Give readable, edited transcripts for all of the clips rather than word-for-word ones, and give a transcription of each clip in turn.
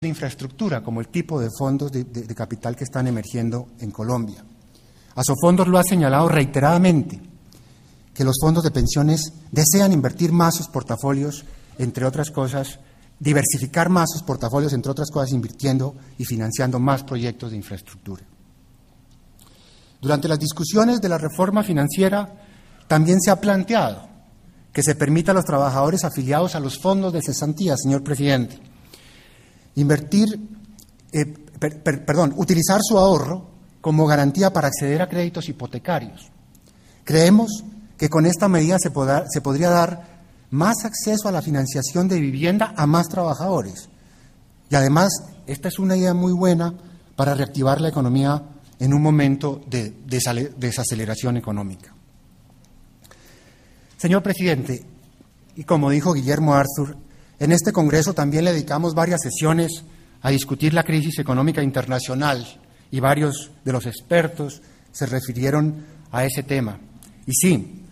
de infraestructura, como el tipo de fondos de capital que están emergiendo en Colombia. Asofondos lo ha señalado reiteradamente, que los fondos de pensiones desean invertir más sus portafolios, entre otras cosas, diversificar más sus portafolios, entre otras cosas, invirtiendo y financiando más proyectos de infraestructura. Durante las discusiones de la reforma financiera también se ha planteado que se permita a los trabajadores afiliados a los fondos de cesantía, señor presidente, utilizar su ahorro como garantía para acceder a créditos hipotecarios. Creemos que con esta medida se podría dar más acceso a la financiación de vivienda a más trabajadores. Y además, esta es una idea muy buena para reactivar la economía en un momento de desaceleración económica. Señor presidente, y como dijo Guillermo Arthur, en este Congreso también le dedicamos varias sesiones a discutir la crisis económica internacional y varios de los expertos se refirieron a ese tema. Y sí,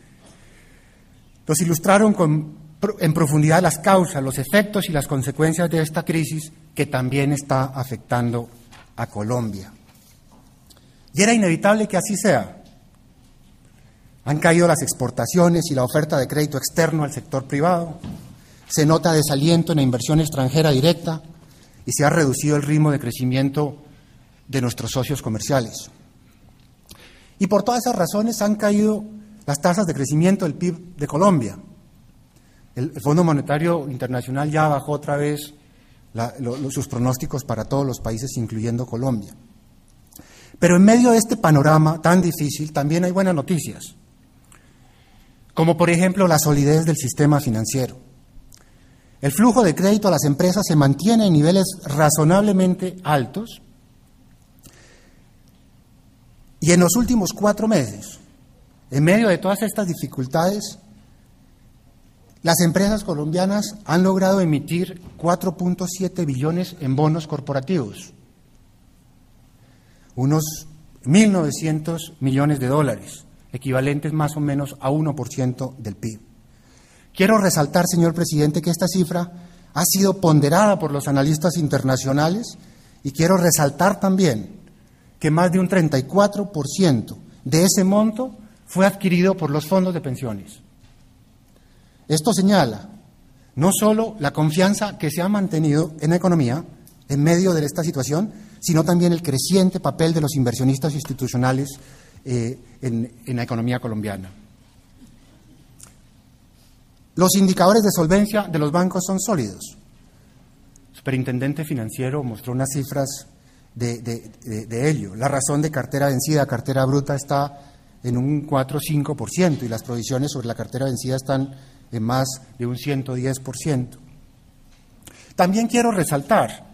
nos ilustraron en profundidad las causas, los efectos y las consecuencias de esta crisis que también está afectando a Colombia. Y era inevitable que así sea. Han caído las exportaciones y la oferta de crédito externo al sector privado, se nota desaliento en la inversión extranjera directa y se ha reducido el ritmo de crecimiento de nuestros socios comerciales. Y por todas esas razones han caído las tasas de crecimiento del PIB de Colombia. El Fondo Monetario Internacional ya bajó otra vez sus pronósticos para todos los países, incluyendo Colombia. Pero en medio de este panorama tan difícil también hay buenas noticias, como por ejemplo la solidez del sistema financiero. El flujo de crédito a las empresas se mantiene en niveles razonablemente altos y en los últimos 4 meses, en medio de todas estas dificultades, las empresas colombianas han logrado emitir 4.7 billones en bonos corporativos, unos 1.900 millones de dólares, equivalentes más o menos a 1% del PIB. Quiero resaltar, señor presidente, que esta cifra ha sido ponderada por los analistas internacionales y quiero resaltar también que más de un 34% de ese monto fue adquirido por los fondos de pensiones. Esto señala no solo la confianza que se ha mantenido en la economía en medio de esta situación, sino también el creciente papel de los inversionistas institucionales en la economía colombiana. Los indicadores de solvencia de los bancos son sólidos. El superintendente financiero mostró unas cifras de ello. La razón de cartera vencida, cartera bruta, está en un 4 o 5% y las provisiones sobre la cartera vencida están en más de un 110%. También quiero resaltar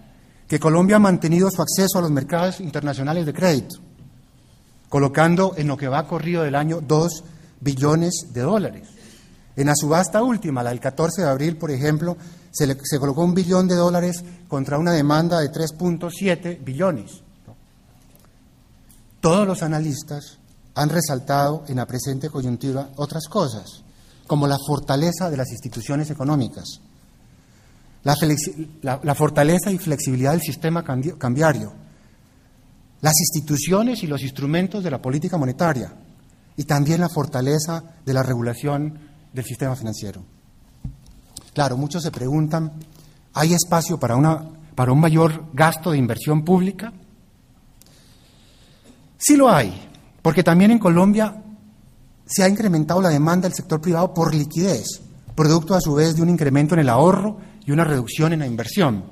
que Colombia ha mantenido su acceso a los mercados internacionales de crédito, colocando en lo que va corrido del año 2 billones de dólares. En la subasta última, la del 14 de abril, por ejemplo, se colocó $1 billón contra una demanda de 3.7 billones. Todos los analistas han resaltado en la presente coyuntura otras cosas, como la fortaleza de las instituciones económicas, la fortaleza y flexibilidad del sistema cambiario, las instituciones y los instrumentos de la política monetaria y también la fortaleza de la regulación del sistema financiero. Claro, muchos se preguntan, ¿hay espacio para un mayor gasto de inversión pública? Sí lo hay, porque también en Colombia se ha incrementado la demanda del sector privado por liquidez, producto a su vez de un incremento en el ahorro y una reducción en la inversión.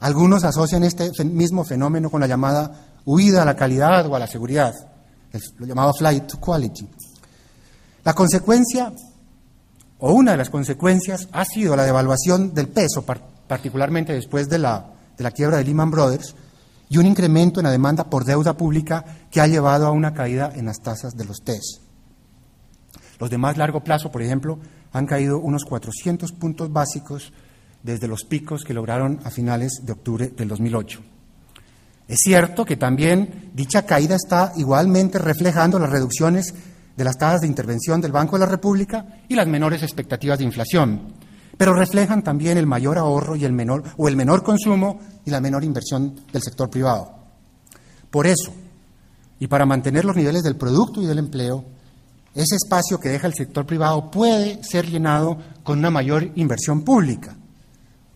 Algunos asocian este mismo fenómeno con la llamada huida a la calidad o a la seguridad, lo llamado flight to quality. La consecuencia, o una de las consecuencias, ha sido la devaluación del peso, particularmente después de la quiebra de Lehman Brothers, y un incremento en la demanda por deuda pública que ha llevado a una caída en las tasas de los TES. Los de más largo plazo, por ejemplo, han caído unos 400 puntos básicos desde los picos que lograron a finales de octubre del 2008. Es cierto que también dicha caída está igualmente reflejando las reducciones de las tasas de intervención del Banco de la República y las menores expectativas de inflación. pero reflejan también el mayor ahorro y el menor consumo y la menor inversión del sector privado. Por eso, y para mantener los niveles del producto y del empleo, ese espacio que deja el sector privado puede ser llenado con una mayor inversión pública.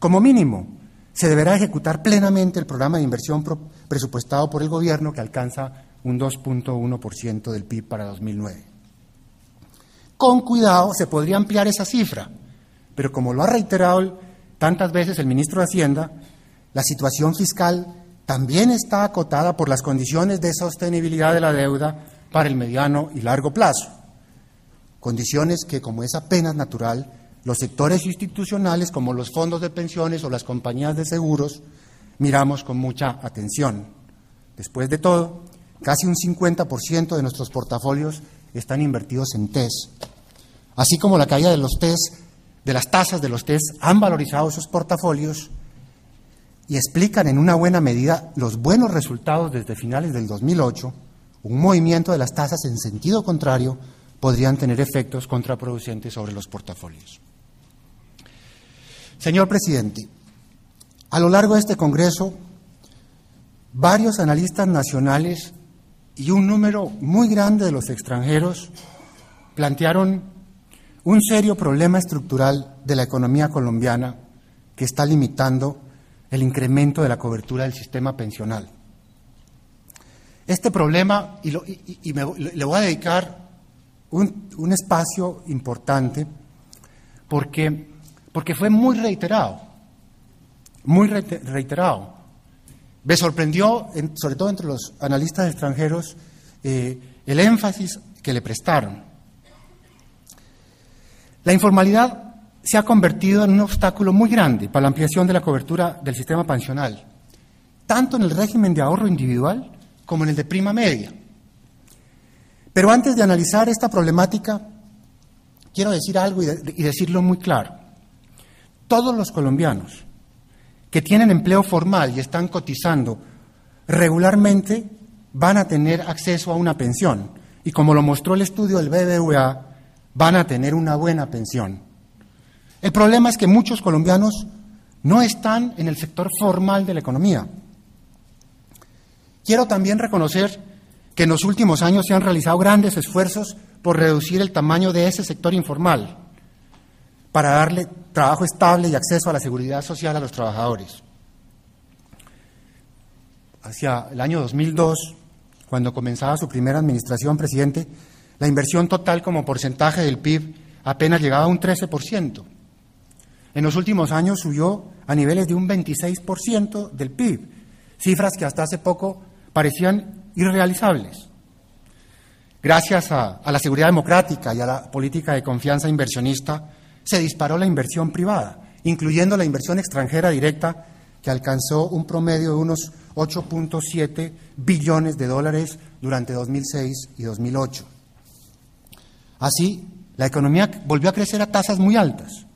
Como mínimo, se deberá ejecutar plenamente el programa de inversión presupuestado por el Gobierno, que alcanza un 2.1% del PIB para 2009. Con cuidado se podría ampliar esa cifra, pero como lo ha reiterado tantas veces el ministro de Hacienda, la situación fiscal también está acotada por las condiciones de sostenibilidad de la deuda para el mediano y largo plazo. Condiciones que, como es apenas natural, los sectores institucionales como los fondos de pensiones o las compañías de seguros miramos con mucha atención. Después de todo, casi un 50% de nuestros portafolios están invertidos en TES. Así como la caída de los TES, de las tasas de los TES, han valorizado esos portafolios y explican en una buena medida los buenos resultados desde finales del 2008, un movimiento de las tasas en sentido contrario podrían tener efectos contraproducentes sobre los portafolios. Señor presidente, a lo largo de este Congreso, varios analistas nacionales y un número muy grande de los extranjeros plantearon un serio problema estructural de la economía colombiana que está limitando el incremento de la cobertura del sistema pensional. Este problema, le voy a dedicar un espacio importante porque fue muy reiterado. Me sorprendió, sobre todo entre los analistas extranjeros, el énfasis que le prestaron. La informalidad se ha convertido en un obstáculo muy grande para la ampliación de la cobertura del sistema pensional, tanto en el régimen de ahorro individual como en el de prima media. Pero antes de analizar esta problemática, quiero decir algo y decirlo muy claro. Todos los colombianos que tienen empleo formal y están cotizando regularmente van a tener acceso a una pensión y, como lo mostró el estudio del BBVA, van a tener una buena pensión. El problema es que muchos colombianos no están en el sector formal de la economía. Quiero también reconocer que en los últimos años se han realizado grandes esfuerzos por reducir el tamaño de ese sector informal, para darle trabajo estable y acceso a la seguridad social a los trabajadores. Hacia el año 2002, cuando comenzaba su primera administración, presidente, la inversión total como porcentaje del PIB apenas llegaba a un 13%. En los últimos años subió a niveles de un 26% del PIB, cifras que hasta hace poco parecían irrealizables. Gracias a la seguridad democrática y a la política de confianza inversionista, se disparó la inversión privada, incluyendo la inversión extranjera directa, que alcanzó un promedio de unos 8.7 billones de dólares durante 2006 y 2008. Así, la economía volvió a crecer a tasas muy altas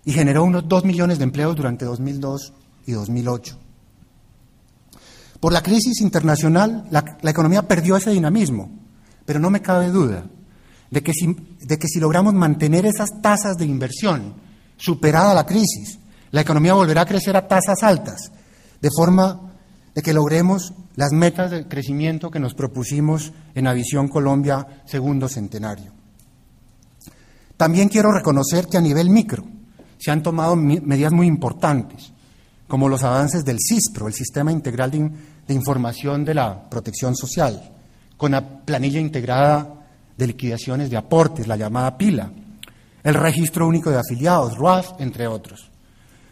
y generó unos 2 millones de empleos durante 2002 y 2008. Por la crisis internacional, la economía perdió ese dinamismo, pero no me cabe duda de que si logramos mantener esas tasas de inversión superada la crisis, la economía volverá a crecer a tasas altas, de forma de que logremos las metas de crecimiento que nos propusimos en la Visión Colombia Segundo Centenario. También quiero reconocer que a nivel micro se han tomado medidas muy importantes, como los avances del SISPRO, el Sistema Integral de Información de la Protección Social, con la planilla integrada de liquidaciones de aportes, la llamada PILA, el Registro Único de Afiliados, RUAF, entre otros.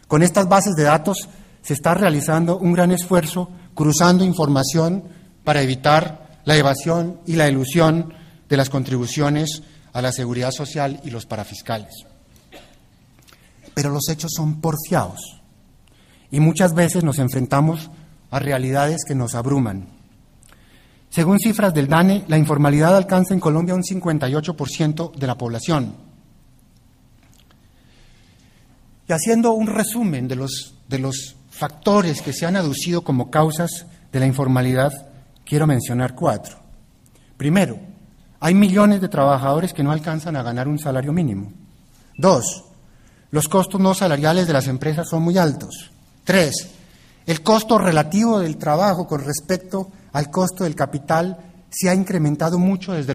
Con estas bases de datos se está realizando un gran esfuerzo cruzando información para evitar la evasión y la elusión de las contribuciones a la seguridad social y los parafiscales. Pero los hechos son porfiados y muchas veces nos enfrentamos a realidades que nos abruman. Según cifras del DANE, la informalidad alcanza en Colombia un 58% de la población. Y haciendo un resumen de los factores que se han aducido como causas de la informalidad, quiero mencionar 4. Primero, hay millones de trabajadores que no alcanzan a ganar un salario mínimo. 2, Los costos no salariales de las empresas son muy altos. 3, el costo relativo del trabajo con respecto al costo del capital se ha incrementado mucho desde